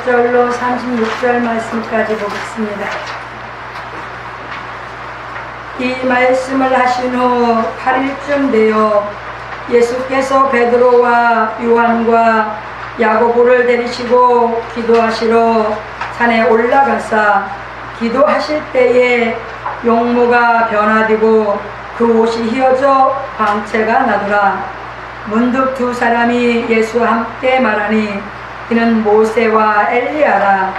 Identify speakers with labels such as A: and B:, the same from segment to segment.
A: 28절로 36절 말씀까지 보겠습니다. 이 말씀을 하신 후 8일쯤 되어 예수께서 베드로와 요한과 야고보를 데리시고 기도하시러 산에 올라가사 기도하실 때에 용모가 변화되고 그 옷이 휘어져 광채가 나더라. 문득 두 사람이 예수와 함께 말하니 이는 모세와 엘리야라.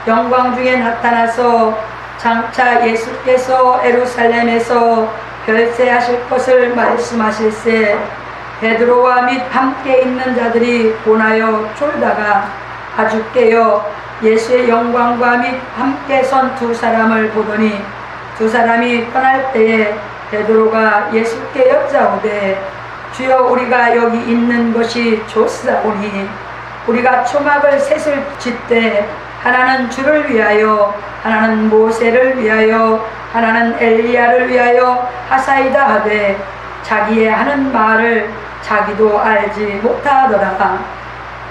A: 영광 중에 나타나서 장차 예수께서 예루살렘에서 별세하실 것을 말씀하실세 베드로와 및 함께 있는 자들이 본하여 졸다가 아주 깨어 예수의 영광과 및 함께 선 두 사람을 보더니 두 사람이 떠날 때에 베드로가 예수께 여짜오되 주여 우리가 여기 있는 것이 좋사오니 우리가 초막을 셋을 짓되 하나는 주를 위하여 하나는 모세를 위하여 하나는 엘리야를 위하여 하사이다 하되 자기의 하는 말을 자기도 알지 못하더라.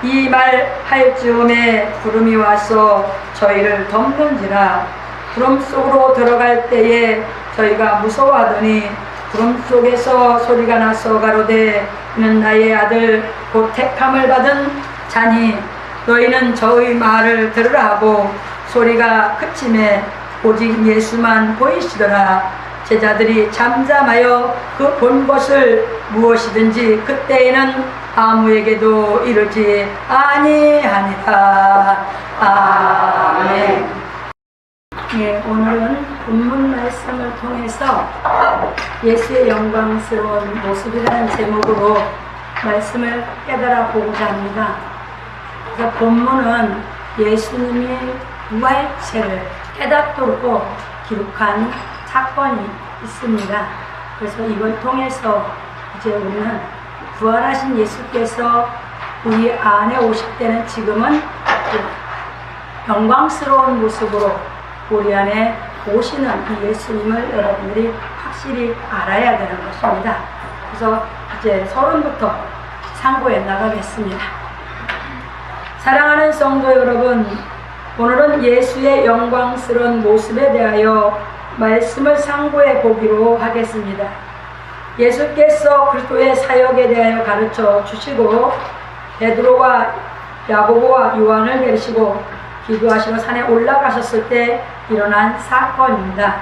A: 이 말 할 즈음에 구름이 와서 저희를 덮는지라. 구름 속으로 들어갈 때에 저희가 무서워하더니 구름 속에서 소리가 나서 가로되 이는 나의 아들 곧 택함을 받은 자니 너희는 저의 말을 들으라 하고 소리가 그침에 오직 예수만 보이시더라. 제자들이 잠잠하여 그 본 것을 무엇이든지 그때에는 아무에게도 이르지 아니하니라. 아멘. 예, 오늘은 본문 말씀을 통해서 예수의 영광스러운 모습이라는 제목으로 말씀을 깨달아 보고자 합니다. 그래서 본문은 예수님이 부활체를 깨닫도록 기록한 사건이 있습니다. 그래서 이걸 통해서 이제 우리는 부활하신 예수께서 우리 안에 오실 때는 지금은 영광스러운 모습으로 우리 안에 오시는 이 예수님을 여러분들이 확실히 알아야 되는 것입니다. 그래서 이제 서론부터 상고해 나가겠습니다. 사랑하는 성도 여러분, 오늘은 예수의 영광스러운 모습에 대하여 말씀을 상고해 보기로 하겠습니다. 예수께서 그리스도의 사역에 대하여 가르쳐 주시고 베드로와 야고보와 요한을 데리시고 기도하시러 산에 올라가셨을 때 일어난 사건입니다.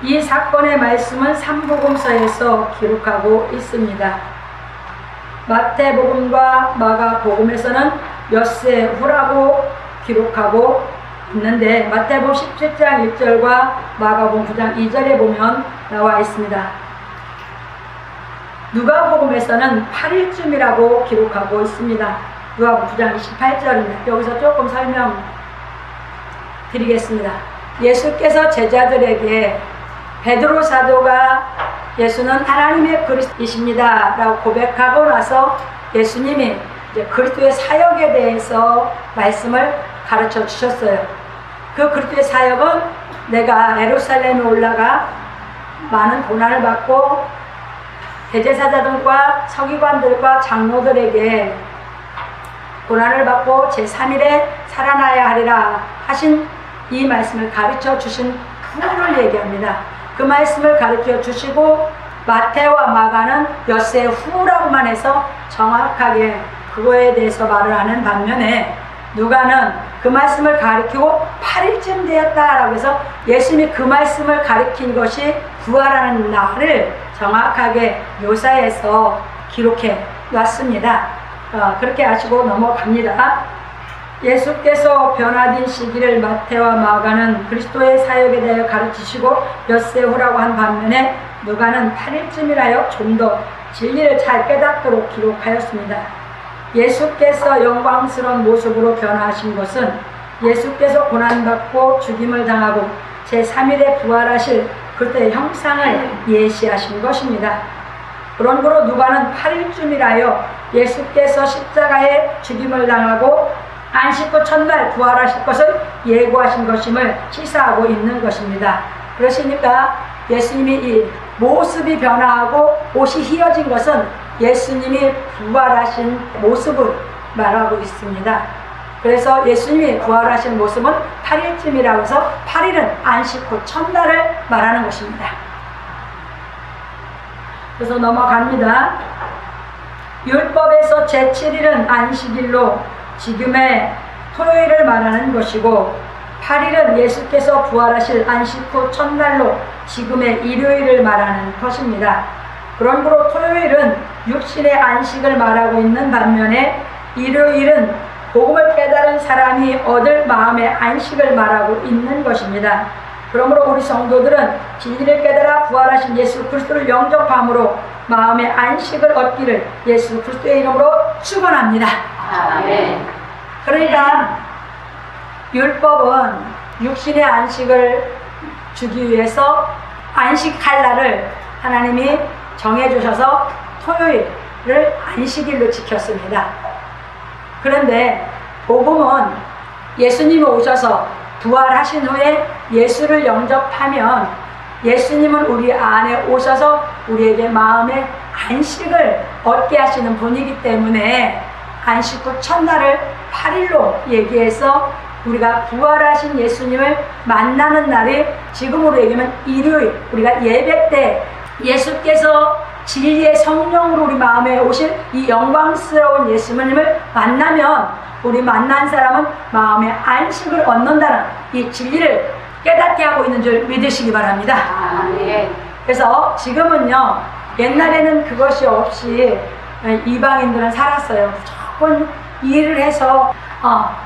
A: 이 사건의 말씀은 삼복음서에서 기록하고 있습니다. 마태복음과 마가복음에서는 엿새 후라고 기록하고 있는데 마태복음 17장 1절과 마가복음 9장 2절에 보면 나와 있습니다. 누가복음에서는 8일쯤이라고 기록하고 있습니다. 누가복음 9장 28절입니다. 여기서 조금 설명 드리겠습니다. 예수께서 제자들에게 베드로 사도가 예수는 하나님의 그리스도이십니다 라고 고백하고 나서 예수님이 이제 그리스도의 사역에 대해서 말씀을 가르쳐 주셨어요. 그 그리스도의 사역은 내가 예루살렘에 올라가 많은 고난을 받고 대제사장들과 서기관들과 장로들에게 고난을 받고 제3일에 살아나야 하리라 하신 이 말씀을 가르쳐 주신 후를 얘기합니다. 그 말씀을 가르쳐 주시고 마태와 마가는 엿새 후라고만 해서 정확하게 그거에 대해서 말을 하는 반면에 누가는 그 말씀을 가리키고 8일쯤 되었다라고 해서 예수님이 그 말씀을 가리킨 것이 부활하는 날을 정확하게 묘사해서 기록해 놨습니다. 그렇게 하시고 넘어갑니다. 예수께서 변화된 시기를 마태와 마가는 그리스도의 사역에 대해 가르치시고 엿새 후라고 한 반면에 누가는 8일쯤이라여 좀 더 진리를 잘 깨닫도록 기록하였습니다. 예수께서 영광스러운 모습으로 변화하신 것은 예수께서 고난받고 죽임을 당하고 제3일에 부활하실 그때의 형상을 예시하신 것입니다. 그러므로 누가는 8일쯤이라여 예수께서 십자가에 죽임을 당하고 안식 후 첫날 부활하실 것을 예고하신 것임을 시사하고 있는 것입니다. 그러시니까 예수님이 이 모습이 변화하고 옷이 휘어진 것은 예수님이 부활하신 모습을 말하고 있습니다. 그래서 예수님이 부활하신 모습은 8일쯤이라고 해서 8일은 안식 후 첫날을 말하는 것입니다. 그래서 넘어갑니다. 율법에서 제7일은 안식일로 지금의 토요일을 말하는 것이고 8일은 예수께서 부활하실 안식 후 첫날로 지금의 일요일을 말하는 것입니다. 그러므로 토요일은 육신의 안식을 말하고 있는 반면에 일요일은 복음을 깨달은 사람이 얻을 마음의 안식을 말하고 있는 것입니다. 그러므로 우리 성도들은 진리를 깨달아 부활하신 예수 그리스도를 영접함으로 마음의 안식을 얻기를 예수 그리스도의 이름으로 축원합니다.
B: 아멘.
A: 그러니까 율법은 육신의 안식을 주기 위해서 안식할 날을 하나님이 정해주셔서 토요일을 안식일로 지켰습니다. 그런데 복음은 예수님이 오셔서 부활하신 후에 예수를 영접하면 예수님은 우리 안에 오셔서 우리에게 마음의 안식을 얻게 하시는 분이기 때문에 안식 후 첫날을 8일로 얘기해서 우리가 부활하신 예수님을 만나는 날이 지금으로 얘기하면 일요일, 우리가 예배 때 예수께서 진리의 성령으로 우리 마음에 오신 이 영광스러운 예수님을 만나면 우리 만난 사람은 마음의 안식을 얻는다는 이 진리를 깨닫게 하고 있는 줄 믿으시기 바랍니다. 그래서 지금은요, 옛날에는 그것이 없이 이방인들은 살았어요. 무조건 일을 해서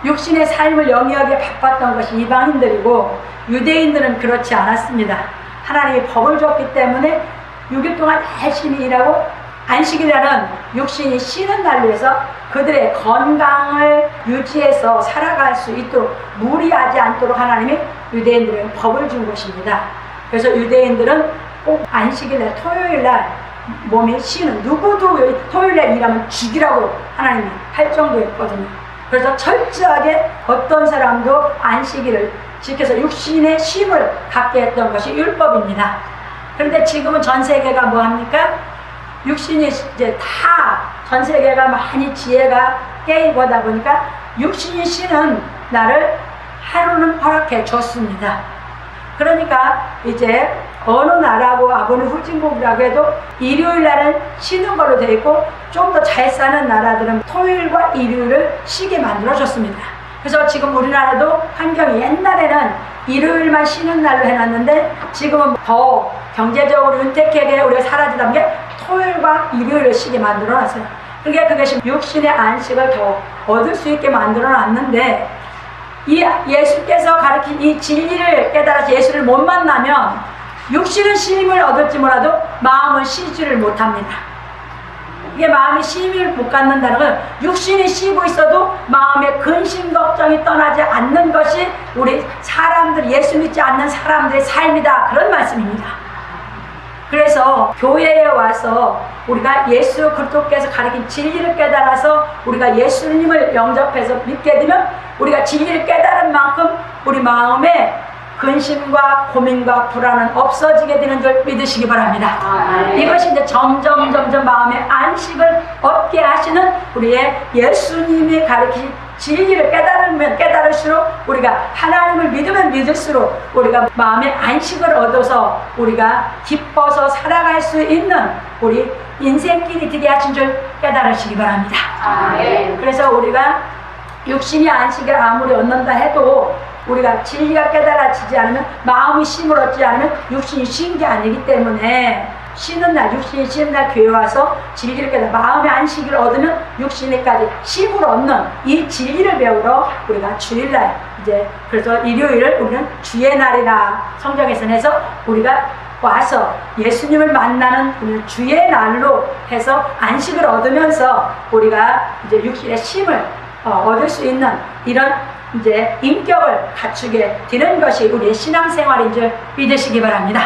A: 육신의 삶을 영위하기에 바빴던 것이 이방인들이고 유대인들은 그렇지 않았습니다. 하나님이 법을 줬기 때문에 6일 동안 열심히 일하고 안식일날은 육신이 쉬는 날로 해서 그들의 건강을 유지해서 살아갈 수 있도록 무리하지 않도록 하나님이 유대인들에게 법을 준 것입니다. 그래서 유대인들은 꼭 안식일날 토요일날 몸이 쉬는, 누구도 토요일날 일하면 죽이라고 하나님이 할 정도였거든요. 그래서 철저하게 어떤 사람도 안식일을 지켜서 육신의 쉼을 갖게 했던 것이 율법입니다. 그런데 지금은 전 세계가 뭐 합니까? 육신이 이제 다 전 세계가 많이 지혜가 깨이고 하다 보니까 육신이 쉬는 날을 하루는 허락해 줬습니다. 그러니까 이제 어느 나라고 아버지 후진국이라고 해도 일요일 날은 쉬는 걸로 되어 있고 좀 더 잘 사는 나라들은 토요일과 일요일을 쉬게 만들어줬습니다. 그래서 지금 우리나라도 환경이 옛날에는 일요일만 쉬는 날로 해놨는데 지금은 더 경제적으로 윤택하게 우리가 살아지다 보니 토요일과 일요일을 쉬게 만들어놨어요. 그러니까 그것이 육신의 안식을 더 얻을 수 있게 만들어놨는데 이 예수께서 가르친 이 진리를 깨달아서 예수를 못 만나면 육신은 쉼을 얻을지 몰라도 마음은 쉬지를 못합니다. 이게 마음이 쉼을 못 갖는다는 건 육신이 쉬고 있어도 마음의 근심 걱정이 떠나지 않는 것이 우리 사람들, 예수 믿지 않는 사람들의 삶이다, 그런 말씀입니다. 그래서 교회에 와서 우리가 예수 그리스도께서 가르친 진리를 깨달아서 우리가 예수님을 영접해서 믿게 되면 우리가 진리를 깨달은 만큼 우리 마음에 근심과 고민과 불안은 없어지게 되는 줄 믿으시기 바랍니다. 이것이 이제 점점 마음의 안식을 얻게 하시는 우리의 예수님이 가르친 진리를 깨달으면 깨달을수록 우리가 하나님을 믿으면 믿을수록 우리가 마음의 안식을 얻어서 우리가 기뻐서 살아갈 수 있는 우리 인생길이 되게 하신 줄 깨달으시기 바랍니다. 그래서 우리가 육신이 안식을 아무리 얻는다 해도 우리가 진리가 깨달아지지 않으면 마음이 쉼을 얻지 않으면 육신이 쉰 게 아니기 때문에 쉬는 날, 육신이 쉬는 날 교회 와서 진리를 깨달아 마음의 안식을 얻으면 육신에까지 쉼을 얻는 이 진리를 배우러 우리가 주일날 이제 그래서 일요일을 우리는 주의 날이라 성경에서는 해서 우리가 와서 예수님을 만나는 우리는 주의 날로 해서 안식을 얻으면서 우리가 이제 육신의 쉼을 얻을 수 있는 이런 이제 인격을 갖추게 되는 것이 우리의 신앙생활인 줄 믿으시기 바랍니다.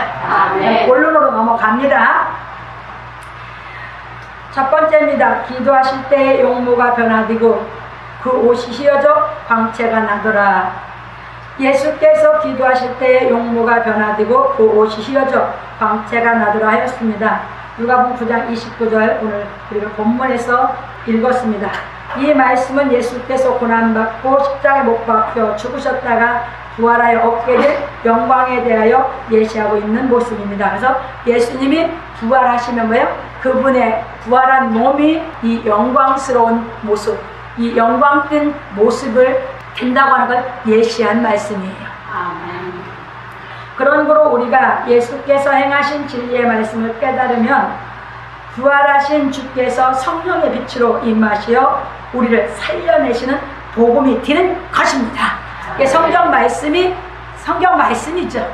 A: 본론으로 넘어갑니다. 첫 번째입니다. 기도하실 때 용모가 변화되고 그 옷이 휘어져 광채가 나더라. 예수께서 기도하실 때 용모가 변화되고 그 옷이 휘어져 광채가 나더라 하였습니다. 누가복음 9장 29절 오늘 우리가 본문에서 읽었습니다. 이 말씀은 예수께서 고난받고 십자가에 못 박혀 죽으셨다가 부활하여 얻게 될 영광에 대하여 예시하고 있는 모습입니다. 그래서 예수님이 부활하시면 뭐예요? 그분의 부활한 몸이 이 영광스러운 모습, 이 영광된 모습을 띈다고 하는 걸 예시한 말씀이에요.
B: 아멘.
A: 그런 거로 우리가 예수께서 행하신 진리의 말씀을 깨달으면 부활하신 주께서 성령의 빛으로 임하시어 우리를 살려내시는 복음이 되는 것입니다. 이게 성경 말씀이죠.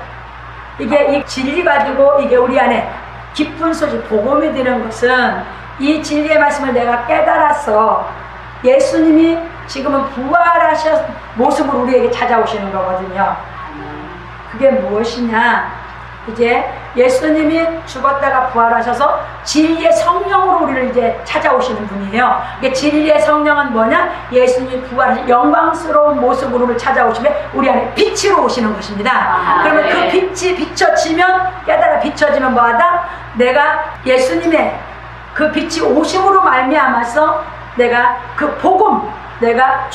A: 이게 이 진리 가지고 이게 우리 안에 깊은 소식, 복음이 되는 것은 이 진리의 말씀을 내가 깨달아서 예수님이 지금은 부활하신 모습으로 우리에게 찾아오시는 거거든요. 그게 무엇이냐? 이제 예수님이 죽었다가 부활하셔서 진리의 성령으로 우리를 이제 찾아오시는 분이에요. 이게 진리의 성령은 뭐냐? 예수님이 부활하신 영광스러운 모습으로 우리를 찾아오시면 우리 안에 빛으로 오시는 것입니다. 그러면 그 빛이 비춰지면, 깨달아 비춰지면 뭐하다? 내가 예수님의 그 빛이 오심으로 말미암아서 내가 그 복음, 내가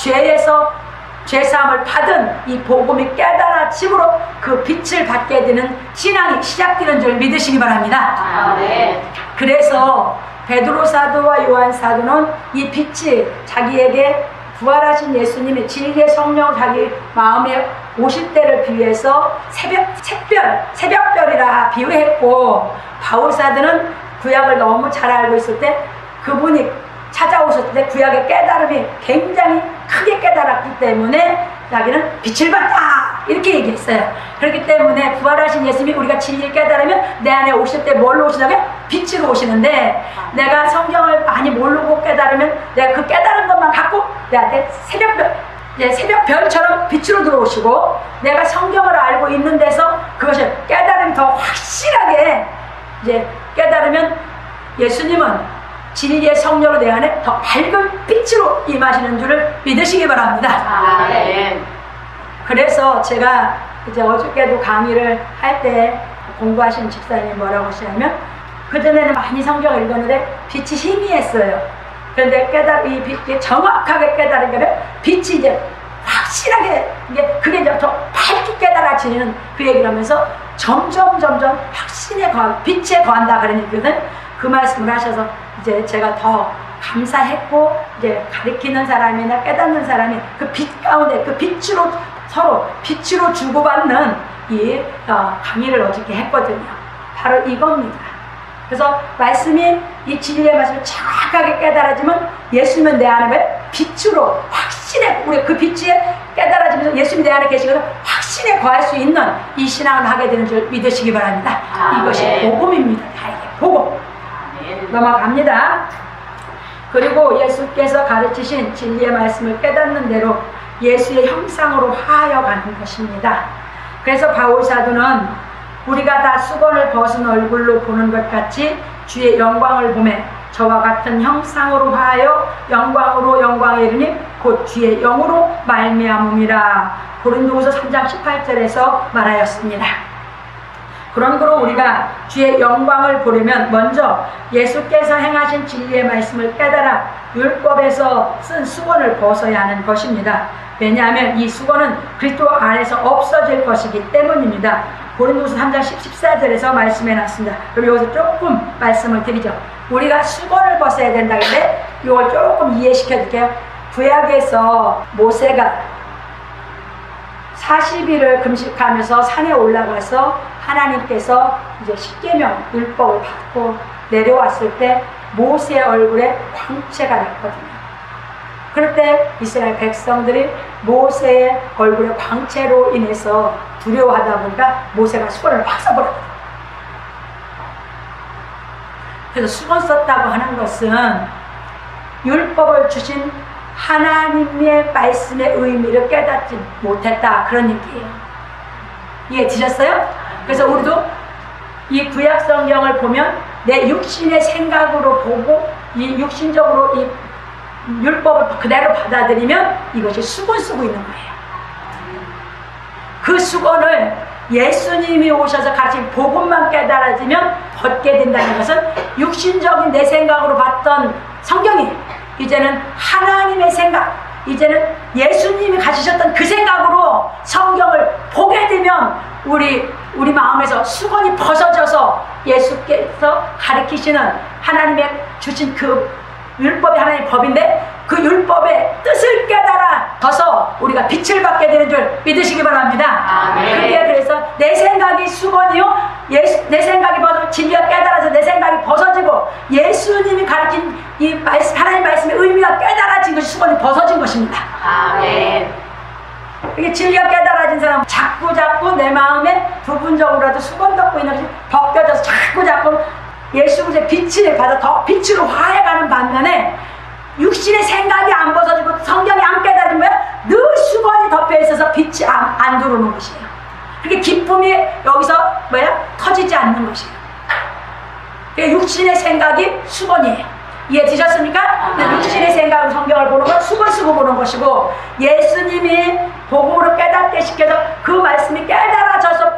A: 죄사함을 받은 이 복음이 깨달아짐으로 그 빛을 받게 되는 신앙이 시작되는 줄 믿으시기 바랍니다. 그래서 베드로 사도와 요한 사도는 이 빛이 자기에게 부활하신 예수님의 진리의 성령 자기 마음에 오실 때를 비유해서 새벽별이라 비유했고, 바울 사도는 구약을 너무 잘 알고 있을 때 그분이 찾아오셨을 때 구약의 깨달음이 굉장히 크게 깨달았기 때문에 자기는 빛을 봤다 이렇게 얘기했어요. 그렇기 때문에 부활하신 예수님이 우리가 진리를 깨달으면 내 안에 오실 때 뭘로 오시냐면 빛으로 오시는데, 내가 성경을 많이 모르고 깨달으면 내가 그 깨달은 것만 갖고 내한테 새벽별처럼 빛으로 들어오시고, 내가 성경을 알고 있는 데서 그것을 깨달으면 더 확실하게 이제 깨달으면 예수님은 진리의 성령으로 내 안에 더 밝은 빛으로 임하시는 줄을 믿으시기 바랍니다. 그래서 제가 이제 어저께도 강의를 할 때 공부하신 집사님이 뭐라고 하시냐면, 그전에는 많이 성경을 읽었는데 빛이 희미했어요. 그런데 이 빛이 정확하게 깨달으면 빛이 이제 확실하게 그게 이제 더 밝게 깨달아지는 그 얘기를 하면서 점점 빛에 거한다 그런 얘기거든. 그 말씀을 하셔서 이제 제가 더 감사했고, 이제 가르치는 사람이나 깨닫는 사람이 그 빛 가운데 그 빛으로 서로 빛으로 주고받는 이 강의를 어저께 했거든요. 바로 이겁니다. 그래서 말씀이 이 진리의 말씀을 정확하게 깨달아지면 예수님은 내 안에 빛으로 확신에, 우리 그 빛이 깨달아지면서 예수님이 내 안에 계시거든 확신에 거할 수 있는 이 신앙을 하게 되는 줄 믿으시기 바랍니다. 이것이 복음입니다. 다 이게 복음. 넘어갑니다. 그리고 예수께서 가르치신 진리의 말씀을 깨닫는 대로 예수의 형상으로 화하여 가는 것입니다. 그래서 바울 사도는 우리가 다 수건을 벗은 얼굴로 보는 것 같이 주의 영광을 보매 저와 같은 형상으로 화하여 영광으로 영광에 이르니 곧 주의 영으로 말미암음이라. 고린도후서 3장 18절에서 말하였습니다. 그런 거로 우리가 주의 영광을 보려면 먼저 예수께서 행하신 진리의 말씀을 깨달아 율법에서 쓴 수건을 벗어야 하는 것입니다. 왜냐하면 이 수건은 그리스도 안에서 없어질 것이기 때문입니다. 고린도후서 3장 14절에서 말씀해놨습니다. 그럼 여기서 조금 말씀을 드리죠. 우리가 수건을 벗어야 된다 근데 이걸 조금 이해시켜 줄게요. 구약에서 모세가 40일을 금식하면서 산에 올라가서 하나님께서 이제 십계명 율법을 받고 내려왔을 때 모세의 얼굴에 광채가 났거든요. 그럴 때 이스라엘 백성들이 모세의 얼굴에 광채로 인해서 두려워하다 보니까 모세가 수건을 확 써버렸거든요. 그래서 수건 썼다고 하는 것은 율법을 주신 하나님의 말씀의 의미를 깨닫지 못했다 그런 얘기예요. 이해되셨어요? 그래서 우리도 이 구약 성경을 보면 내 육신의 생각으로 보고 이 육신적으로 이 율법을 그대로 받아들이면 이것이 수건 쓰고 있는 거예요. 그 수건을 예수님이 오셔서 같이 복음만 깨달아지면 벗게 된다는 것은 육신적인 내 생각으로 봤던 성경이 이제는 하나님의 생각, 이제는 예수님이 가지셨던 그 생각으로 성경을 보게 되면 우리 마음에서 수건이 벗어져서 예수께서 가르치시는 하나님의 주신 그 율법이 하나님의 법인데 그 율법의 뜻을 깨달아져서 우리가 빛을 받게 되는 줄 믿으시기 바랍니다. 그게 그래서 내 생각이 수건이요, 내 생각이 진리가 깨달아서 내 생각이 벗어지고 예수님이 가르친 이 말씀, 하나님 말씀의 의미가 깨달아진 것이 수건이 벗어진 것입니다.
B: 아멘.
A: 이게 진리가 깨달아진 사람은 자꾸 내 마음에 부분적으로라도 수건 덮고 있는 것이 벗겨져서 자꾸 예수 그리스도의 빛을 받아 더 빛으로 화해가는 반면에 육신의 생각이 안 벗어지고 성경이 안 깨달으면 늘 수건이 덮여 있어서 빛이 안 들어오는 것이에요. 그게 기쁨이 여기서 터지지 않는 것이에요. 육신의 생각이 수건이에요. 이해되셨습니까? 육신의 생각으로 성경을 보는 건 수건 쓰고 보는 것이고, 예수님이 복음으로 깨닫게 시켜서 그 말씀이 깨달아져서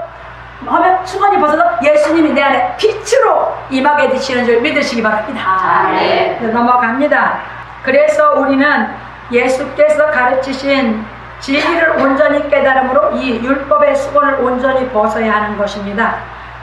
A: 하면 수건이 벗어서 예수님이 내 안에 빛으로 임하게 되시는 줄 믿으시기 바랍니다.
B: 네.
A: 넘어갑니다. 그래서 우리는 예수께서 가르치신 진리를 온전히 깨달음으로 이 율법의 수건을 온전히 벗어야 하는 것입니다.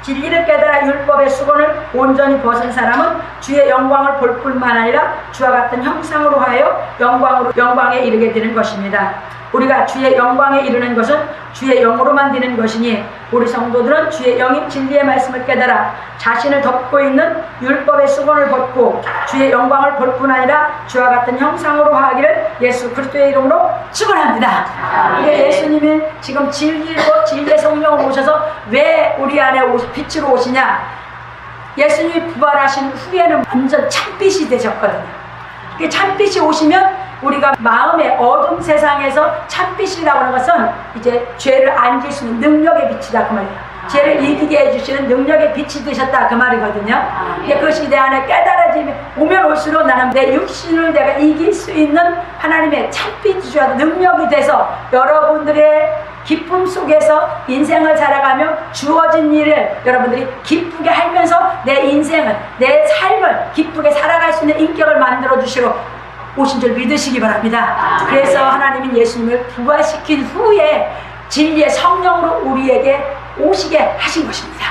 A: 진리를 깨달아 율법의 수건을 온전히 벗은 사람은 주의 영광을 볼 뿐만 아니라 주와 같은 형상으로 하여 영광에 이르게 되는 것입니다. 우리가 주의 영광에 이르는 것은 주의 영으로만 되는 것이니 우리 성도들은 주의 영인 진리의 말씀을 깨달아 자신을 덮고 있는 율법의 수건을 벗고 주의 영광을 볼 뿐 아니라 주와 같은 형상으로 하기를 예수 그리스도의 이름으로 축원합니다. 예수님이 지금 진리의 성령으로 오셔서 왜 우리 안에 빛으로 오시냐? 예수님이 부활하신 후에는 완전 찬빛이 되셨거든요. 찬빛이 오시면 우리가 마음의 어둠 세상에서 찬빛이라고 하는 것은 이제 죄를 안질 수 있는 능력의 빛이다 그 말이에요. 죄를 이기게 해주시는 능력의 빛이 되셨다 그 말이거든요. 그것이 내 안에 깨달아지면 오면 올수록 나는 내 육신을 내가 이길 수 있는 하나님의 찬빛이 주셔서 능력이 돼서 여러분들의 기쁨 속에서 인생을 살아가며 주어진 일을 여러분들이 기쁘게 하면서 내 인생을, 내 삶을 기쁘게 살아갈 수 있는 인격을 만들어 주시러 오신 줄 믿으시기 바랍니다. 그래서 하나님은 예수님을 부활시킨 후에 진리의 성령으로 우리에게 오시게 하신 것입니다.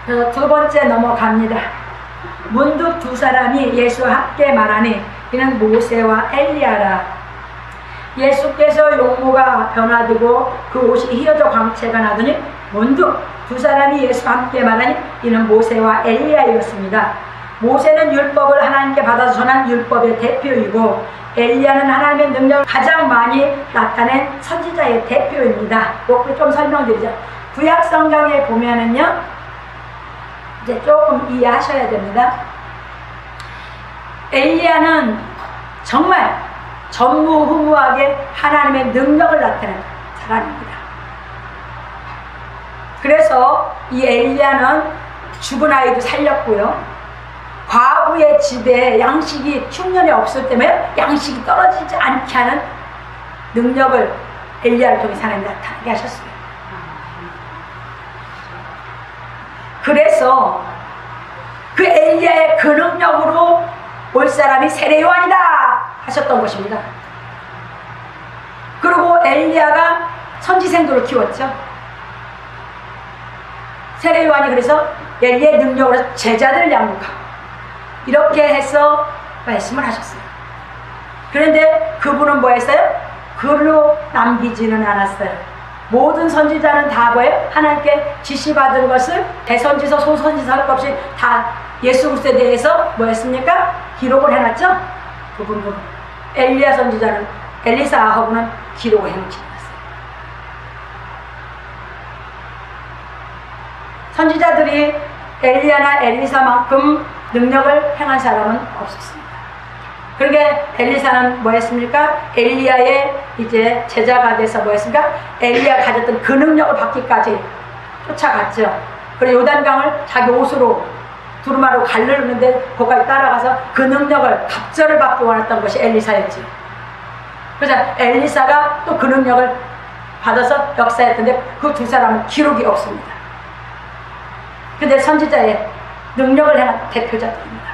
A: 그래서 두 번째 넘어갑니다. 문득 두 사람이 예수와 함께 말하니 이는 모세와 엘리야라. 예수께서 용모가 변화되고 그 옷이 휘어져 광채가 나더니 문득 두 사람이 예수와 함께 말하니 이는 모세와 엘리야였습니다. 모세는 율법을 하나님께 받아서 전한 율법의 대표이고 엘리야는 하나님의 능력을 가장 많이 나타낸 선지자의 대표입니다. 이거 좀 설명드리죠. 구약 성경에 보면은요, 이제 조금 이해하셔야 됩니다. 엘리야는 정말 전무후무하게 하나님의 능력을 나타낸 사람입니다. 그래서 이 엘리야는 죽은 아이도 살렸고요. 과부의 집에 양식이 흉년이 없을 때문에 양식이 떨어지지 않게 하는 능력을 엘리야를 통해 하나님이 나타나게 하셨어요. 그래서 그 엘리야의 그 능력으로 올 사람이 세례 요한이다 하셨던 것입니다. 그리고 엘리야가 선지생들을 키웠죠. 세례 요한이 그래서 엘리야의 능력으로 제자들을 양육하고 이렇게 해서 말씀을 하셨어요. 그런데 그분은 뭐 했어요? 글로 남기지는 않았어요. 모든 선지자는 다 뭐예요? 하나님께 지시받은 것을 대선지서 소선지서 할 것 없이 다 예수 그리스도에 대해서 뭐 했습니까? 기록을 해놨죠? 그분은 엘리야 선지자는 엘리사 아하브는 기록을 해놓지 않았어요. 선지자들이 엘리야나 엘리사만큼 능력을 행한 사람은 없었습니다. 그러게 엘리사는 뭐 했습니까? 엘리야의 이제 제자가 돼서 뭐 했습니까? 엘리야가 가졌던 그 능력을 받기까지 쫓아갔죠. 그리고 요단강을 자기 옷으로 두루마로 가르는데 거기까지 따라가서 그 능력을 갑절을 받고 원했던 것이 엘리사였죠. 그래서 엘리사가 또 그 능력을 받아서 역사했던데 그 두 사람은 기록이 없습니다. 근데 선지자의 능력을 행한 대표자들입니다.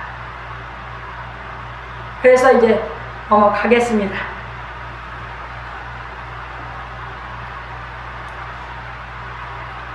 A: 그래서 이제 가겠습니다.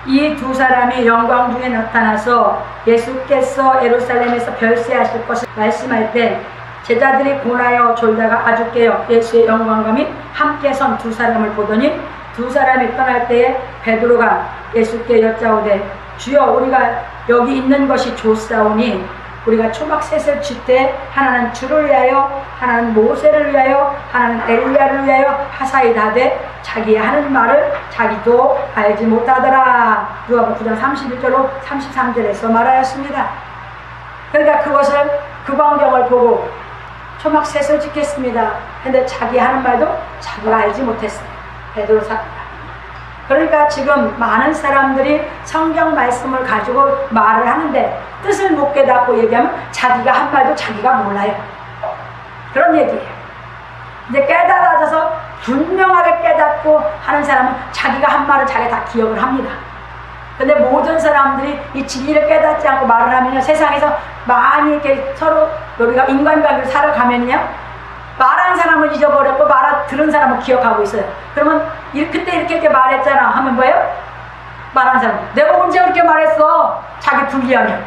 A: 이 두 사람이 영광 중에 나타나서 예수께서 예루살렘에서 별세하실 것을 말씀할 때 제자들이 고나여 졸다가 아주 깨어 예수의 영광감이 함께 선 두 사람을 보더니 두 사람이 떠날 때에 베드로가 예수께 여짜오되 주여 우리가 여기 있는 것이 좋사오니 우리가 초막셋을 칠 때 하나는 주를 위하여 하나는 모세를 위하여 하나는 엘리야를 위하여 하사이다되 자기 하는 말을 자기도 알지 못하더라. 누가복음 9장 31절로 33절에서 말하였습니다. 그러니까 그것을 그 광경을 보고 초막셋을 짓겠습니다. 근데 자기 하는 말도 자기가 알지 못했어요. 베드로 사도가. 그러니까 지금 많은 사람들이 성경 말씀을 가지고 말을 하는데 뜻을 못 깨닫고 얘기하면 자기가 한 말도 자기가 몰라요. 그런 얘기예요. 이제 깨달아져서 분명하게 깨닫고 하는 사람은 자기가 한 말을 자기가 다 기억을 합니다. 근데 모든 사람들이 이 진리를 깨닫지 않고 말을 하면요, 세상에서 많이 이렇게 서로 우리가 인간관계를 살아가면요, 말한 사람은 잊어버렸고 들은 사람은 기억하고 있어요. 그러면 그때 이렇게 말했잖아 하면 뭐예요? 말한 사람 내가 언제 그렇게 말했어? 자기 불리하면.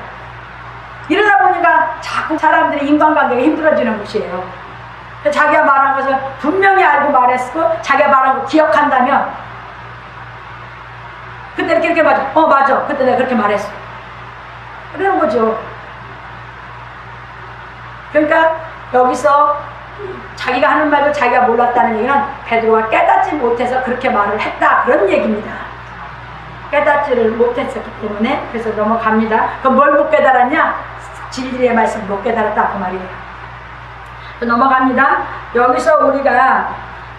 A: 이러다 보니까 자꾸 사람들이 인간관계가 힘들어지는 것이에요. 자기가 말한 것을 분명히 알고 말했고 자기가 말한 거 기억한다면 그때 이렇게 맞아. 맞아. 그때 내가 그렇게 말했어. 그러는 거죠. 그러니까 여기서 자기가 하는 말도 자기가 몰랐다는 얘기는 베드로가 깨닫지 못해서 그렇게 말을 했다, 그런 얘기입니다. 깨닫지를 못했었기 때문에. 그래서 넘어갑니다. 그럼 뭘 못 깨달았냐? 진리의 말씀 못 깨달았다, 그 말이에요. 넘어갑니다. 여기서 우리가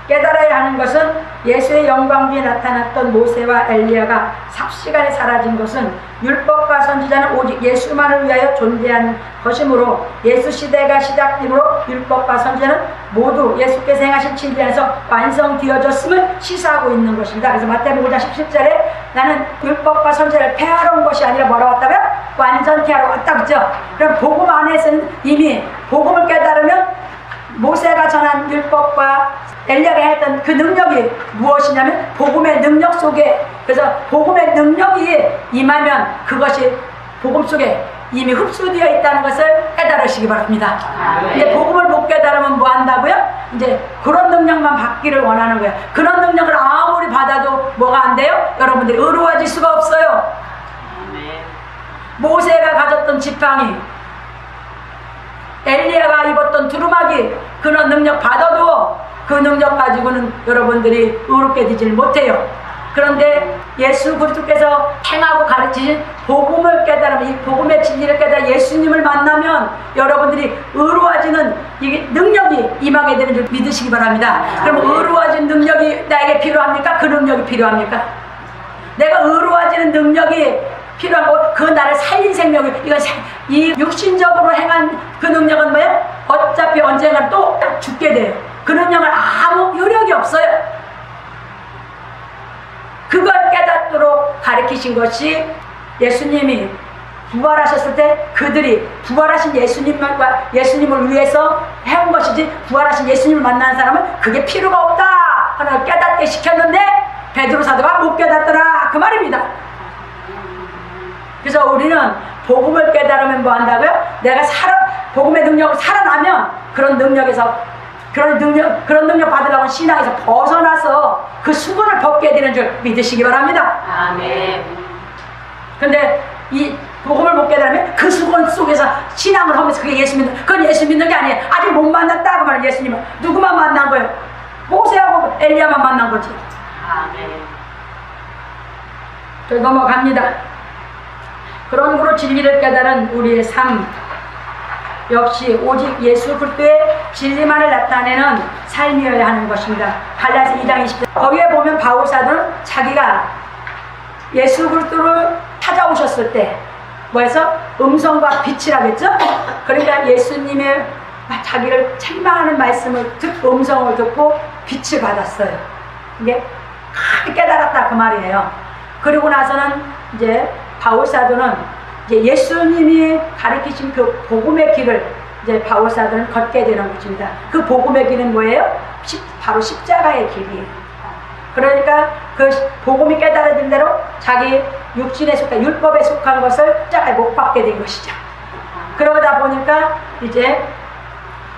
A: 깨달아야 하는 것은 예수의 영광 뒤에 나타났던 모세와 엘리야가 삽시간에 사라진 것은 율법과 선지자는 오직 예수만을 위하여 존재한 것이므로 예수 시대가 시작됨으로 율법과 선지자는 모두 예수께서 행하신 진리 안에서 완성되어졌음을 시사하고 있는 것입니다. 그래서 마태복음 5장 17절에 나는 율법과 선지자를 폐하러 온 것이 아니라 뭐라고 왔다고요? 완전케 하러 왔다, 그죠? 그럼 복음 안에서는 이미 복음을 깨달으면 모세가 전한 율법과 엘리야가 했던 그 능력이 무엇이냐면 복음의 능력 속에, 그래서 복음의 능력이 임하면 그것이 복음 속에 이미 흡수되어 있다는 것을 깨달으시기 바랍니다. 근데 복음을 못 깨달으면 뭐 한다고요? 이제 그런 능력만 받기를 원하는 거예요. 그런 능력을 아무리 받아도 뭐가 안 돼요? 여러분들이 의로워질 수가 없어요. 모세가 가졌던 지팡이, 엘리야가 입었던 두루마기, 그런 능력 받아도 그 능력 가지고는 여러분들이 의롭게 되지를 못해요. 그런데 예수 그리스도께서 행하고 가르치신 복음을 깨달으면, 이 복음의 진리를 깨달아 예수님을 만나면 여러분들이 의로워지는 이 능력이 임하게 되는 줄 믿으시기 바랍니다. 그럼 의로워진 능력이 나에게 필요합니까? 그 능력이 필요합니까? 내가 의로워지는 능력이 필요하고 그 나를 살린 생명이, 이 육신적으로 행한 그 능력은 뭐예요? 어차피 언젠가 또 죽게 돼요. 그 능력은 아무 효력이 없어요. 그걸 깨닫도록 가르치신 것이 예수님이 부활하셨을 때 그들이 부활하신 예수님을 위해서 해온 것이지, 부활하신 예수님을 만나는 사람은 그게 필요가 없다 하는 걸 깨닫게 시켰는데 베드로 사도가 못 깨닫더라, 그 말입니다. 그래서 우리는 복음을 깨달으면 뭐 한다고요? 내가 복음의 능력을 살아나면 그런 능력 받으려고 신앙에서 벗어나서 그 수건을 벗게 되는 줄 믿으시기 바랍니다.
B: 아멘.
A: 근데 이 복음을 못 깨달으면 그 수건 속에서 신앙을 하면서 그게 그건 예수 믿는 게 아니에요. 아직 못 만났다 그 말은. 예수님은 누구만 만난 거예요? 모세하고 엘리야만 만난 거지.
B: 아멘.
A: 저 넘어갑니다. 그런 거로 진리를 깨달은 우리의 삶 역시 오직 예수 그리스도의 진리만을 나타내는 삶이어야 하는 것입니다. 갈라디아서 2장 20절 거기에 보면 바울 사도는 자기가 예수 그리스도를 찾아오셨을 때 뭐해서 음성과 빛이라겠죠? 그러니까 예수님의 자기를 책망하는 말씀을 음성을 듣고 빛을 받았어요. 이게 크게 깨달았다 그 말이에요. 그리고 나서는 이제 바울 사도는 이제 예수님이 가르치신 그 복음의 길을 이제 바울사들은 걷게 되는 것입니다. 그 복음의 길은 뭐예요? 바로 십자가의 길이에요. 그러니까 그 복음이 깨달아진 대로 자기 육신에 속한 율법에 속한 것을 십자가에 못 박게 된 것이죠. 그러다 보니까 이제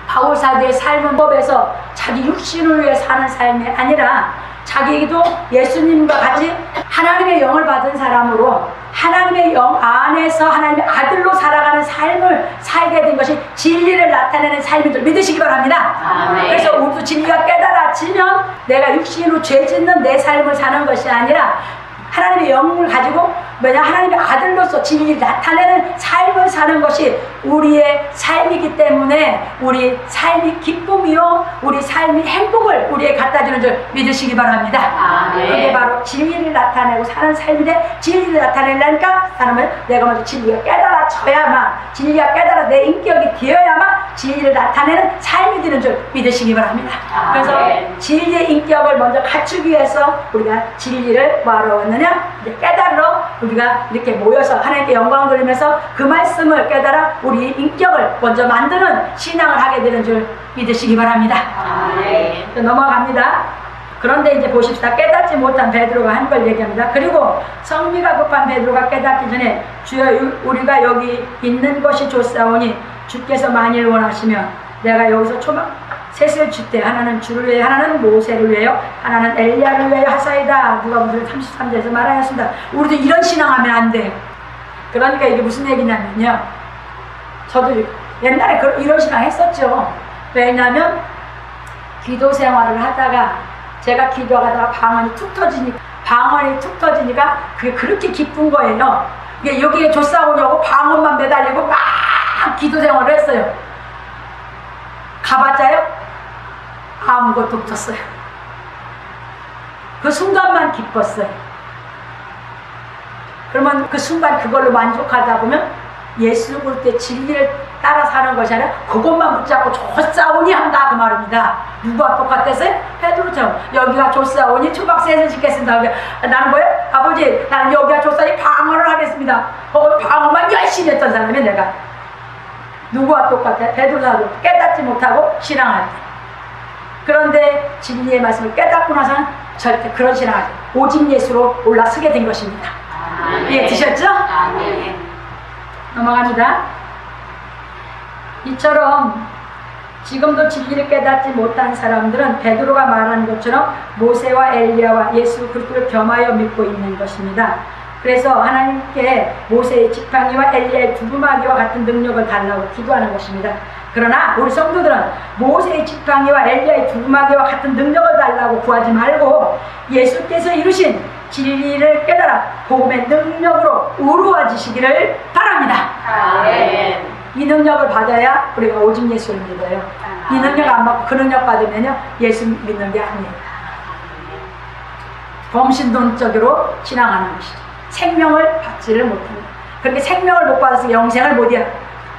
A: 바울사도의 삶은 법에서 자기 육신을 위해 사는 삶이 아니라 자기도 예수님과 같이 하나님의 영을 받은 사람으로 하나님의 영 안에서 하나님의 아들로 살아가는 삶을 살게 된 것이 진리를 나타내는 삶인 줄 믿으시기 바랍니다.
B: 아멘.
A: 그래서 우리도 진리가 깨달아지면 내가 육신으로 죄 짓는 내 삶을 사는 것이 아니라 하나님의 영을 가지고 하나님의 아들로서 진리를 나타내는 삶을 사는 것이 우리의 삶이기 때문에 우리 삶이 기쁨이요 우리 삶이 행복을 우리에게 갖다주는 줄 믿으시기 바랍니다.
B: 아멘.
A: 그게 바로 진리를 나타내고 사는 삶인데 진리를 나타내려니까 사람은 내가 먼저 진리가 깨달아져야만 진리가 깨달아 내 인격이 되어야만 진리를 나타내는 삶이 되는 줄 믿으시기 바랍니다. 그래서
B: 아멘.
A: 진리의 인격을 먼저 갖추기 위해서 우리가 진리를 뭐하러 왔느냐? 이제 깨달으러 우리가 이렇게 모여서 하나님께 영광 돌리면서 그 말씀을 깨달아 우리 인격을 먼저 만드는 신앙을 하게 되는 줄 믿으시기 바랍니다.
B: 아멘.
A: 넘어갑니다. 그런데 이제 보십시다. 깨닫지 못한 베드로가 한 걸 얘기합니다. 그리고 성미가 급한 베드로가 깨닫기 전에 주여 우리가 여기 있는 것이 좋사오니 주께서 만일 원하시면 내가 여기서 셋을 줄 때 하나는 주를 위해 하나는 모세를 위하여 하나는 엘리야를 위하여 하사이다. 누가복음 33절에서 말하였습니다. 우리도 이런 신앙하면 안 돼요. 그러니까 이게 무슨 얘기냐면요. 저도 옛날에 이런 신앙 했었죠. 왜냐하면 기도 생활을 하다가 제가 기도하다가 방언이 툭 터지니까 그게 그렇게 기쁜 거예요. 여기에 조사오냐고 방언만 매달리고 막 기도 생활을 했어요. 가봤자요? 아무것도 없었어요. 그 순간만 기뻤어요. 그러면 그 순간 그걸로 만족하다 보면 예수 볼 때 진리를 따라 사는 것이 아니라 그것만 붙잡고 조사오니 한다 그 말입니다. 누구와 똑같았어요? 베드로처럼 여기가 조사오니 초박셋을 짓겠습니다. 나는 뭐예요? 아버지 나는 여기가 조사오니 방언을 하겠습니다. 방언만 열심히 했던 사람이 내가 누구와 똑같아요? 베드로도 깨닫지 못하고 신앙할 때. 그런데 진리의 말씀을 깨닫고 나서는 절대 그런 신앙을 오직 예수로 올라서게 된 것입니다. 이해 드셨죠?
B: 아멘.
A: 넘어갑니다. 이처럼 지금도 진리를 깨닫지 못한 사람들은 베드로가 말한 것처럼 모세와 엘리야와 예수 그리스도를 겸하여 믿고 있는 것입니다. 그래서 하나님께 모세의 지팡이와 엘리야의 두루마기와 같은 능력을 달라고 기도하는 것입니다. 그러나 우리 성도들은 모세의 지팡이와 엘리야의 두루마기와 같은 능력을 달라고 구하지 말고 예수께서 이루신 진리를 깨달아 복음의 능력으로 우루어지시기를 바랍니다.
B: 아멘.
A: 이 능력을 받아야 우리가 오직 예수를 믿어요. 이 능력 안 받고 그 능력 받으면요 예수 믿는 게 아니에요. 범신론적으로 신앙하는 것이죠. 생명을 받지를 못합니다. 그렇게 생명을 못 받아서 영생을 못해요.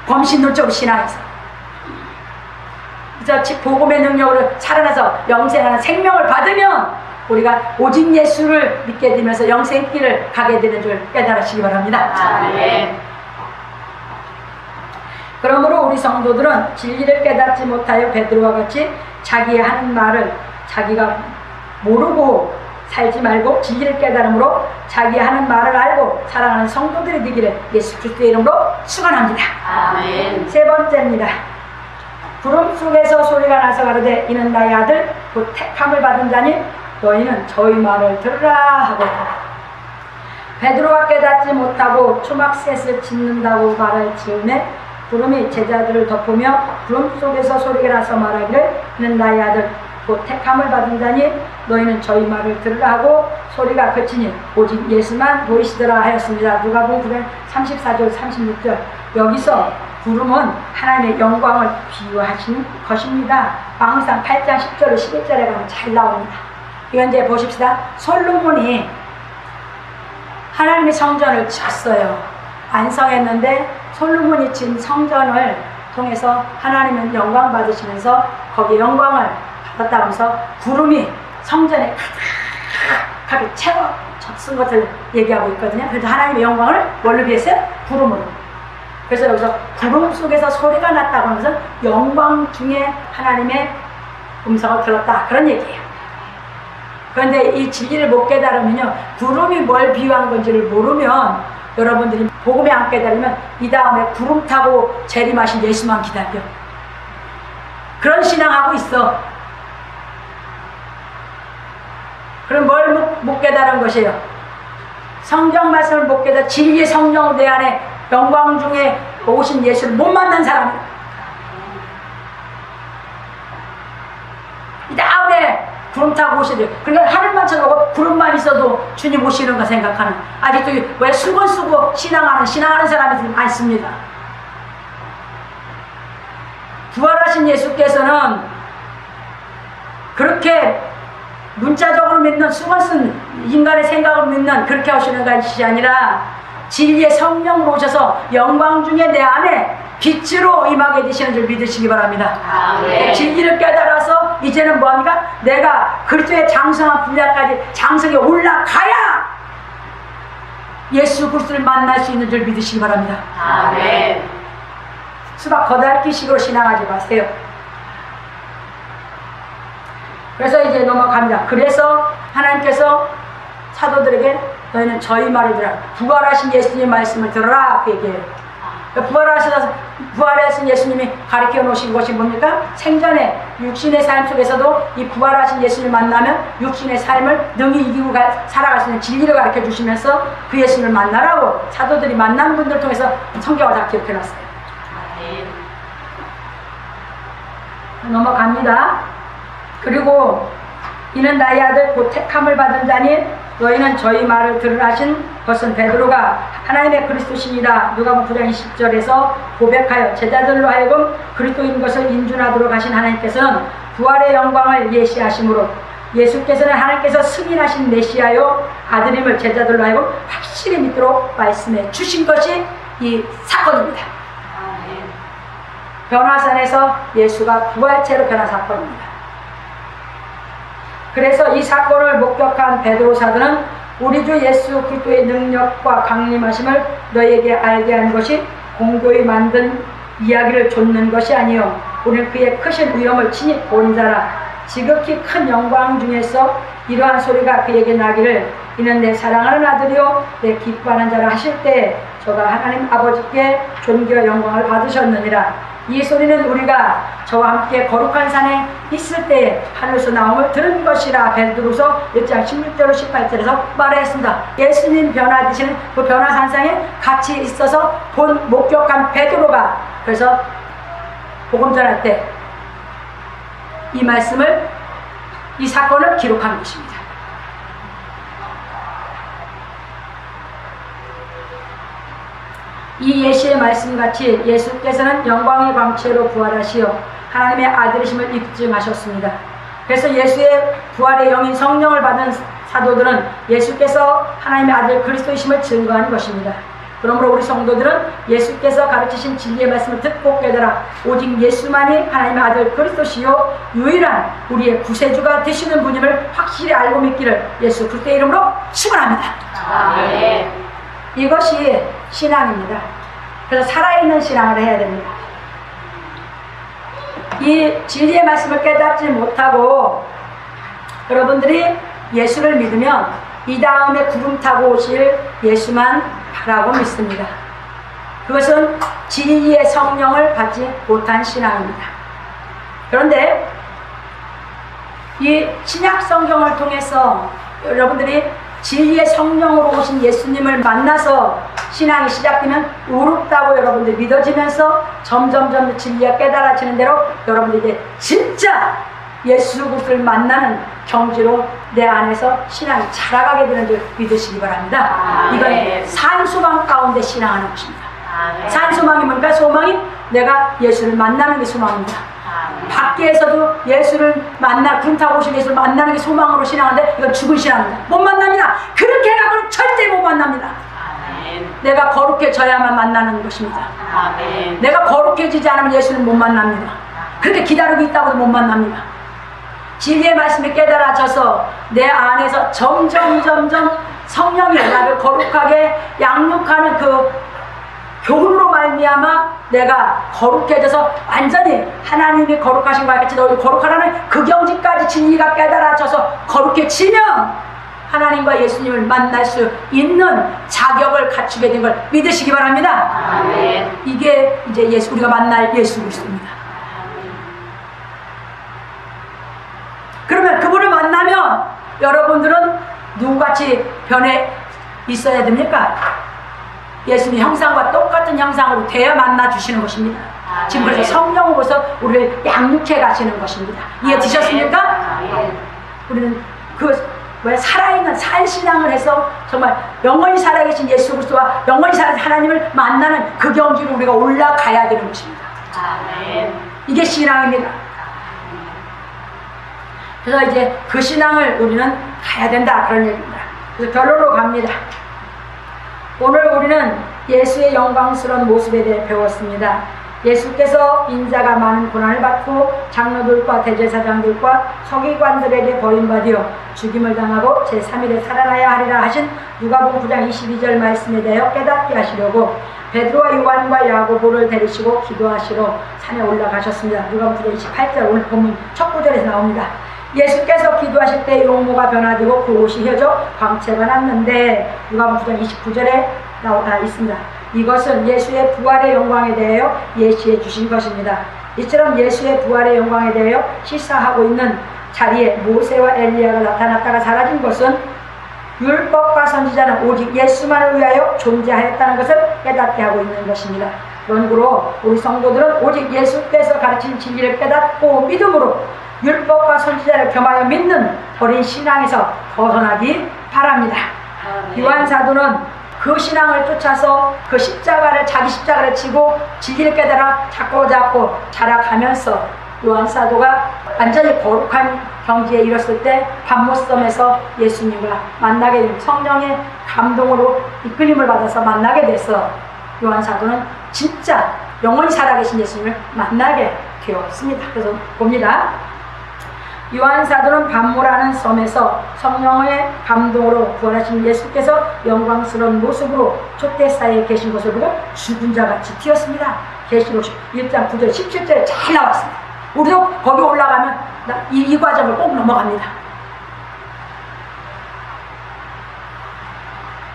A: 범신론적으로 신앙해서. 그래서 복음의 능력으로 살아나서 영생하는 생명을 받으면 우리가 오직 예수를 믿게 되면서 영생길을 가게 되는 줄 깨달으시기 바랍니다.
B: 아멘.
A: 그러므로 우리 성도들은 진리를 깨닫지 못하여 베드로와 같이 자기 하는 말을 자기가 모르고 살지 말고 진리를 깨달음으로 자기 하는 말을 알고 사랑하는 성도들이 되기를 예수 그리스도의 이름으로 축원합니다.
B: 아멘.
A: 세 번째입니다. 구름 속에서 소리가 나서 가로되 이는 나의 아들 곧 택함을 받은 자니 너희는 저희 말을 들으라 하고 베드로가 깨닫지 못하고 초막셋을 짓는다고 말할 즈음에 구름이 제자들을 덮으며 구름 속에서 소리가 나서 말하기를 이는 나의 아들 곧 택함을 받은 자니 너희는 저희 말을 들으라 하고 소리가 그치니 오직 예수만 보이시더라 하였습니다. 누가복음 34절 36절. 여기서 구름은 하나님의 영광을 비유하신 것입니다. 왕상 8장 10절로 11절에 가면 잘 나옵니다. 이건 이제 보십시다. 솔로몬이 하나님의 성전을 지었어요. 완성했는데 솔로몬이 지은 성전을 통해서 하나님은 영광 받으시면서 거기에 영광을 받았다 하면서 구름이 성전에 가득하게 채워졌은 것을 얘기하고 있거든요. 그래서 하나님의 영광을 뭘로 비했어요? 구름으로. 그래서 여기서 구름 속에서 소리가 났다고 하는 것은 영광 중에 하나님의 음성을 들었다, 그런 얘기예요. 그런데 이 진리를 못 깨달으면요, 구름이 뭘 비유하는 건지를 모르면, 여러분들이 복음에 안 깨달으면 이 다음에 구름 타고 재림하신 예수만 기다려. 그런 신앙하고 있어. 그럼 뭘 못 깨달은 것이에요? 성경 말씀을 못 깨달아 진리의 성령을 내 안에 영광 중에 오신 예수를 못 만난 사람이에요. 이 다음에 구름 타고 오시죠. 그러니까 하늘만 쳐다보고 구름만 있어도 주님 오시는 거 생각하는, 아직도 왜 수건 쓰고 신앙하는 사람이 많습니다. 부활하신 예수께서는 그렇게 문자적으로 믿는, 수건 쓴 인간의 생각을 믿는 그렇게 하시는 것이 아니라 진리의 성령으로 오셔서 영광 중에 내 안에 빛으로 임하게 되시는 줄 믿으시기 바랍니다.
B: 아멘.
A: 진리를 깨달아서 이제는 뭐합니까? 내가 그리스도의 장성한 분량까지 장성에 올라가야 예수 그리스도를 만날 수 있는 줄 믿으시기 바랍니다.
B: 아멘.
A: 수박 거달기식으로 신앙하지 마세요. 그래서 이제 넘어갑니다. 그래서 하나님께서 사도들에게 너희는 저희 말을 들어라, 부활하신 예수님의 말씀을 들어라, 그 얘기해요. 부활하신 예수님이 가르쳐 놓으신 것이 뭡니까? 생전에 육신의 삶 속에서도 이 부활하신 예수님을 만나면 육신의 삶을 능히 이기고 살아갈 수 있는 진리를 가르쳐 주시면서 그 예수님을 만나라고 사도들이 만난 분들을 통해서 성경을 다 기록해 놨어요. 넘어갑니다. 그리고 이는 나의 아들 곧 택함을 받은 자니 너희는 저희 말을 들으라 하신 것은 베드로가 하나님의 그리스도시니라 누가복음 9장 10절에서 고백하여 제자들로 하여금 그리스도인 것을 인준하도록 하신 하나님께서는 부활의 영광을 예시하심으로 예수께서는 하나님께서 승인하신 메시아요 아들임을 제자들로 하여금 확실히 믿도록 말씀해 주신 것이 이 사건입니다. 변화산에서 예수가 부활체로 변한 사건입니다. 그래서 이 사건을 목격한 베드로 사도는 우리 주 예수 그리스도의 능력과 강림하심을 너희에게 알게 하는 것이 공교히 만든 이야기를 좇는 것이 아니요 우리는 그의 크신 위엄을 친히 본 자라. 지극히 큰 영광 중에서 이러한 소리가 그에게 나기를 이는 내 사랑하는 아들이요 내 기뻐하는 자라 하실 때 저가 하나님 아버지께 존귀와 영광을 받으셨느니라. 이 소리는 우리가 저와 함께 거룩한 산에 있을 때에 하늘에서 나옴을 들은 것이라. 베드로서 1장 16절로 18절에서 말했습니다. 예수님 변화되시는 그 변화산상에 같이 있어서 본 목격한 베드로가 그래서 복음 전할 때 이 말씀을, 이 사건을 기록한 것입니다. 이 예시의 말씀같이 예수께서는 영광의 광채로 부활하시어 하나님의 아들이심을 입증하셨습니다. 그래서 예수의 부활의 영인 성령을 받은 사도들은 예수께서 하나님의 아들 그리스도이심을 증거하는 것입니다. 그러므로 우리 성도들은 예수께서 가르치신 진리의 말씀을 듣고 깨달아 오직 예수만이 하나님의 아들 그리스도시요 유일한 우리의 구세주가 되시는 분임을 확실히 알고 믿기를 예수 그리스도의 이름으로 축원합니다.
B: 아멘.
A: 이것이 신앙입니다. 그래서 살아있는 신앙을 해야 됩니다. 이 진리의 말씀을 깨닫지 못하고 여러분들이 예수를 믿으면 이 다음에 구름 타고 오실 예수만 바라고 믿습니다. 그것은 진리의 성령을 받지 못한 신앙입니다. 그런데 이 신약 성경을 통해서 여러분들이 진리의 성령으로 오신 예수님을 만나서 신앙이 시작되면 의롭다고 여러분들이 믿어지면서 점점점 진리가 깨달아지는 대로 여러분들이 이제 진짜 예수 그리스도를 만나는 경지로 내 안에서 신앙이 자라가게 되는 줄 믿으시기 바랍니다. 이건 산소망 가운데 신앙하는 것입니다. 산소망이 뭔가? 소망이 내가 예수를 만나는 게 소망입니다. 밖에서도 예수를 구름 타고 오신 예수를 만나는 게 소망으로 신앙하는데 이건 죽은 신앙입니다. 못 만납니다. 그렇게 해가지고는 절대 못 만납니다. 내가 거룩해져야만 만나는 것입니다. 내가 거룩해지지 않으면 예수는 못 만납니다. 그렇게 기다리고 있다고도 못 만납니다. 진리의 말씀이 깨달아져서 내 안에서 점점 성령이 나를 거룩하게 양육하는 그 교훈으로 말미암아 내가 거룩해져서 완전히 하나님이 거룩하신 것 같이 너희 거룩하라는 그 경지까지 진리가 깨달아져서 거룩해지면 하나님과 예수님을 만날 수 있는 자격을 갖추게 된 걸 믿으시기 바랍니다.
B: 아멘.
A: 이게 이제 우리가 만날 예수 그리스도입니다. 그러면 그분을 만나면 여러분들은 누구같이 변해 있어야 됩니까? 예수님 형상과 똑같은 형상으로 되어 만나 주시는 것입니다. 지금 그래서 성령으로서 우리를 양육해 가시는 것입니다. 이해 되셨습니까?
B: 아멘.
A: 우리는 살아있는 산신앙을 해서 정말 영원히 살아계신 예수 그리스도와 영원히 살아계신 하나님을 만나는 그 경지로 우리가 올라가야 되는 것입니다.
B: 아멘.
A: 이게 신앙입니다. 그래서 이제 그 신앙을 우리는 가야 된다 그런 얘기입니다. 그래서 결론으로 갑니다. 오늘 우리는 예수의 영광스러운 모습에 대해 배웠습니다. 예수께서 인자가 많은 고난을 받고 장로들과 대제사장들과 서기관들에게 버림받아 죽임을 당하고 제3일에 살아나야 하리라 하신 누가복음 9장 22절 말씀에 대하여 깨닫게 하시려고 베드로와 요한과 야고보를 데리시고 기도하시러 산에 올라가셨습니다. 누가복음 9장 28절 오늘 본문 첫 구절에서 나옵니다. 예수께서 기도하실 때 용모가 변화되고 그 옷이 휘어져 광채가 났는데 누가복음 9장 29절에 나와 있습니다. 이것은 예수의 부활의 영광에 대하여 예시해 주신 것입니다. 이처럼 예수의 부활의 영광에 대하여 시사하고 있는 자리에 모세와 엘리야가 나타났다가 사라진 것은 율법과 선지자는 오직 예수만을 위하여 존재하였다는 것을 깨닫게 하고 있는 것입니다. 그러므로 우리 성도들은 오직 예수께서 가르친 진리를 깨닫고 믿음으로 율법과 선지자를 겸하여 믿는 어린 신앙에서 벗어나기 바랍니다. 요한 사도는 그 신앙을 쫓아서 그 십자가를 자기 십자가를 지고 진리를 깨달아 잡고 자라가면서 요한 사도가 완전히 거룩한 경지에 이뤘을 때 반모섬에서 예수님과 만나게 된 성령의 감동으로 이끌림을 받아서 만나게 돼서 요한 사도는 진짜 영원히 살아계신 예수님을 만나게 되었습니다. 그래서 봅니다. 요한 사도는 반모라는 섬에서 성령의 감동으로 부활하신 예수께서 영광스러운 모습으로 촛대사이에 계신 것을 보고 죽은 자같이 튀었습니다. 계시록 1장 9절 17절에 잘 나왔습니다. 우리도 거기 올라가면 이 과정을 꼭 넘어갑니다.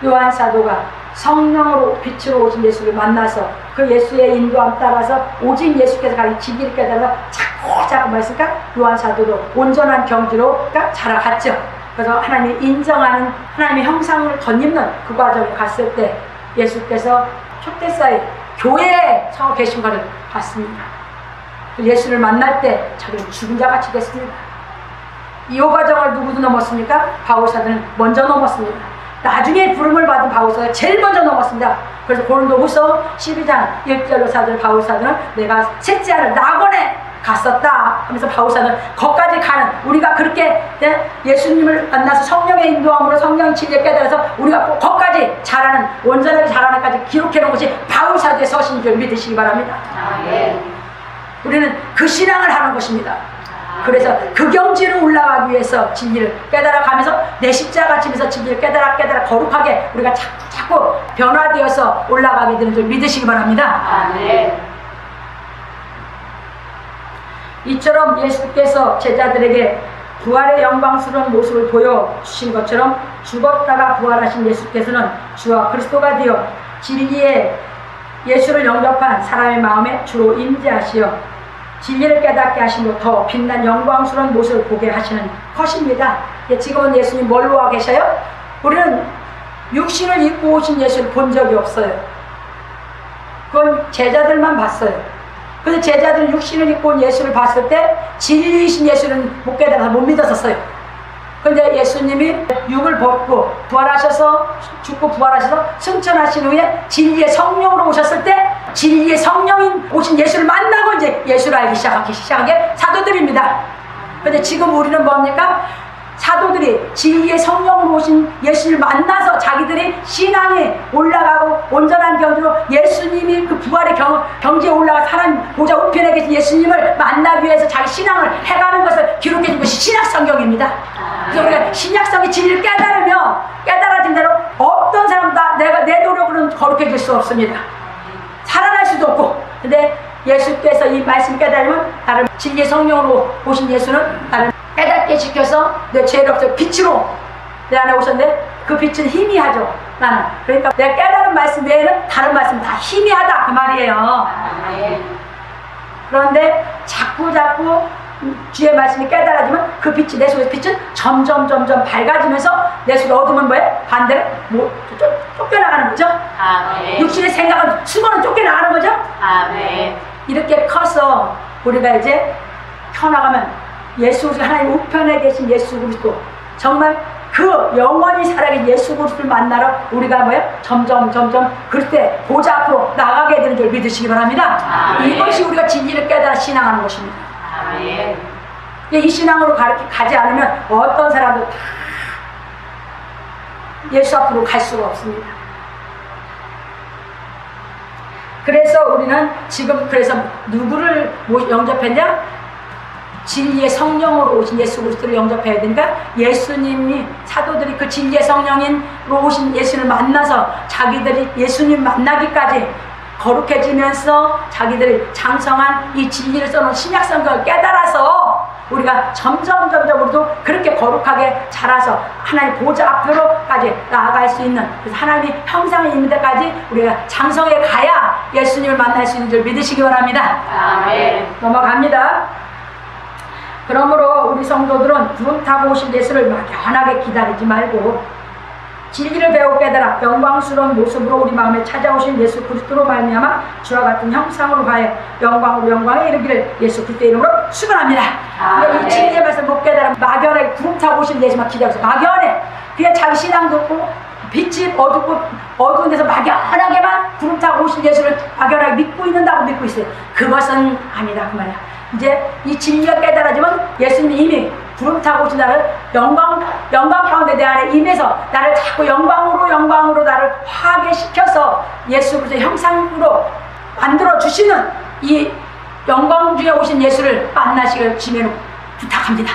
A: 요한 사도가 성령으로 빛으로 오신 예수를 만나서 그 예수의 인도함 따라서 오직 예수께서 가르친 진리를 깨달아서 자꾸 말씀까 요한 사도도 온전한 경지로 자라갔죠. 그래서 하나님이 인정하는 하나님의 형상을 덧입는 그 과정에 갔을 때 예수께서 촛대사이 교회에 서 계신 것을 봤습니다. 예수를 만날 때 자기는 죽은 자같이 됐습니다. 이 과정을 누구도 넘었습니까? 바울사도는 먼저 넘었습니다. 나중에 부름을 받은 바울사도가 제일 먼저 넘었습니다. 그래서 고린도후서 12장 1절로 4절 바울사도는 내가 셋째 아들 나곤에 갔었다 하면서 바울사도는 거기까지 가는 우리가 그렇게 예수님을 만나서 성령의 인도함으로 성령의 진리를 깨달아서 우리가 꼭 거기까지 자라는 온전하게 자라는까지 기록해 놓은 것이 바울사도의 서신인 줄 믿으시기 바랍니다. 우리는 그 신앙을 하는 것입니다. 그래서 그 경지로 올라가기 위해서 진리를 깨달아가면서 내 십자가 지면서 진리를 깨달아 거룩하게 우리가 자꾸 변화되어서 올라가게 되는 줄 믿으시기 바랍니다.
B: 아멘.
A: 이처럼 예수께서 제자들에게 부활의 영광스러운 모습을 보여주신 것처럼 죽었다가 부활하신 예수께서는 주와 그리스도가 되어 진리의 예수를 영접한 사람의 마음에 주로 임재하시어 진리를 깨닫게 하심으로 더 빛난 영광스러운 모습을 보게 하시는 것입니다. 지금은 예수님 뭘로 와 계셔요? 우리는 육신을 입고 오신 예수를 본 적이 없어요. 그건 제자들만 봤어요. 그런데 제자들은 육신을 입고 온 예수를 봤을 때 진리이신 예수는 못 깨달아서 못 믿었었어요. 그런데 예수님이 육을 벗고 부활하셔서 죽고 부활하셔서 승천하신 후에 진리의 성령으로 오셨을 때 진리의 성령인 오신 예수를 만나고 이제 예수를 알기 시작한 게 사도들입니다. 그런데 지금 우리는 뭡니까? 사도들이 진리의 성령으로 오신 예수를 만나서 자기들이 신앙에 올라가고 온전한 경지로 예수님이 그 부활의 경지에 올라가 하나님 보좌 우편에 계신 예수님을 만나기 위해서 자기 신앙을 해가는 것을 기록해 준 것이 신약성경입니다. 그래서 우리가 신약성의 진리를 깨달으면 깨달아진 대로 어떤 사람도 내 노력으로는 거룩해질 수 없습니다. 수도 없고. 근데 예수께서 이 말씀 깨달으면 나를 진리의 성령으로 오신 예수는 나를 깨닫게 시켜서 내 죄를 없애 빛으로 내 안에 오셨는데 그 빛은 희미하죠. 나는. 그러니까 내가 깨달은 말씀 외에는 다른 말씀 다 희미하다 그 말이에요.
B: 아멘.
A: 그런데 자꾸 주의 말씀이 깨달아지면 그 빛이 내 속의 빛은 점점 밝아지면서 내 속의 어둠은 뭐예요? 반대로 쫓겨나가는 거죠.
B: 아멘.
A: 육신의 생각은 수고는 쫓겨나가는 거죠.
B: 아멘.
A: 이렇게 커서 우리가 이제 펴나가면 예수 그리스도 하나님 우편에 계신 예수 그리스도 정말 그 영원히 살아계신 예수 그리스도를 만나러 우리가 뭐예요? 점점 그럴 때 보좌 앞으로 나가게 되는 줄 믿으시기 바랍니다.
B: 아멘.
A: 이것이 우리가 진리를 깨달아 신앙하는 것입니다.
B: 아멘.
A: 이 신앙으로 가지 않으면 어떤 사람도 다 예수 앞으로 갈 수가 없습니다. 그래서 우리는 지금 그래서 누구를 영접했냐? 진리의 성령으로 오신 예수 그리스도를 영접해야 되니까 예수님이 사도들이 그 진리의 성령으로 오신 예수를 만나서 자기들이 예수님 만나기까지 거룩해지면서 자기들이 장성한 이 진리를 써놓은 신약 성경을 깨달아서 우리가 점점 우리도 그렇게 거룩하게 자라서 하나님 보좌 앞으로까지 나아갈 수 있는, 그래서 하나님의 형상이 있는 데까지 우리가 장성해 가야 예수님을 만날 수 있는 줄 믿으시기 바랍니다.
B: 아멘.
A: 넘어갑니다. 그러므로 우리 성도들은 구름 타고 오신 예수를 막연하게 기다리지 말고 진리를 배우고 깨달아 영광스러운 모습으로 우리 마음에 찾아오신 예수 그리스도로 말미암아 주와 같은 형상으로 하여 영광으로 영광에 이르기를 예수 그리스도의 이름으로 축원합니다. 이 진리의 말씀 못 깨달아 막연하게 구름 타고 오신 예수만 기다려서 막연해. 그냥 자기 신앙도 없고 빛이 어두운 데서 막연하게만 구름 타고 오신 예수를 막연하게 믿고 있는다고 믿고 있어요. 그것은 아니다 그 말이야. 이제 이 진리가 깨달아지면 예수님이 이미 구름 타고 오신 나를 영광 가운데 내 안에 임해서 나를 자꾸 영광으로 나를 화하게 시켜서 예수 그리스도의 형상으로 만들어 주시는 이 영광 중에 오신 예수를 만나시길 주님으로 부탁합니다.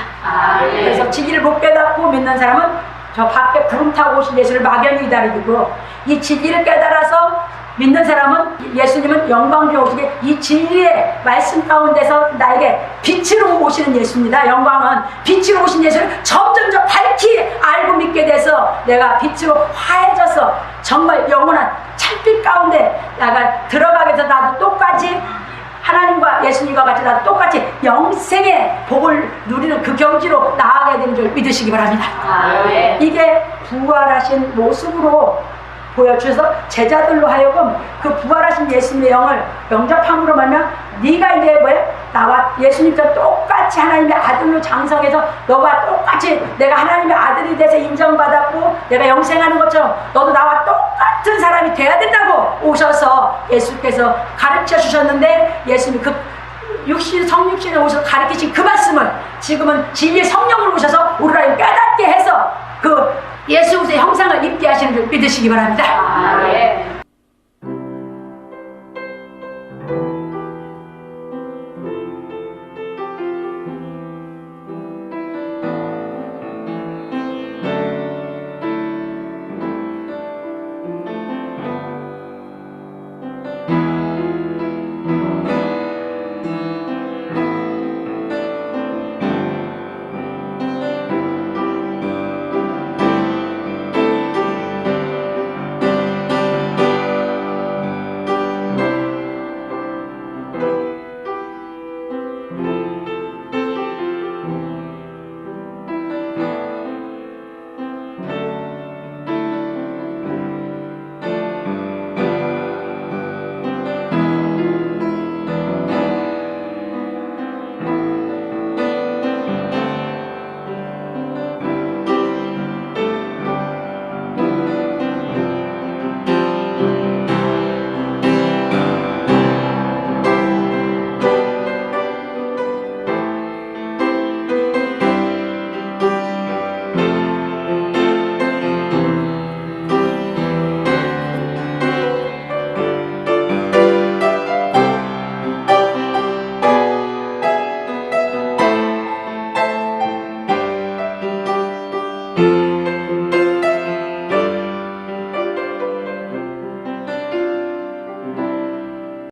A: 그래서 진리를 못 깨닫고 믿는 사람은 저 밖에 구름 타고 오신 예수를 막연히 기다리고, 이 진리를 깨달아서 믿는 사람은 예수님은 영광 중에 오시게 이 진리의 말씀 가운데서 나에게 빛으로 오시는 예수입니다. 영광은 빛으로 오신 예수를 점점 밝히 알고 믿게 돼서 내가 빛으로 화해져서 정말 영원한 찬빛 가운데 나가 들어가게 돼서 나도 똑같이 하나님과 예수님과 같이 나도 똑같이 영생의 복을 누리는 그 경지로 나아가게 되는 줄 믿으시기 바랍니다.
B: 아멘.
A: 이게 부활하신 모습으로 보여주셔서 제자들로 하여금 그 부활하신 예수님의 영을 영접함으로 말면 네가 이제 나와 예수님처럼 똑같이 하나님의 아들로 장성해서 너와 똑같이 내가 하나님의 아들이 돼서 인정받았고 내가 영생하는 것처럼 너도 나와 똑같은 사람이 돼야 된다고 오셔서 예수께서 가르쳐 주셨는데, 예수님이 그 성육신에 오셔서 가르치신 그 말씀을 지금은 진리의 성령으로 오셔서 우리가 깨닫게 해서 그 예수 그리스도의 형상을 입게 하시는 줄 믿으시기 바랍니다.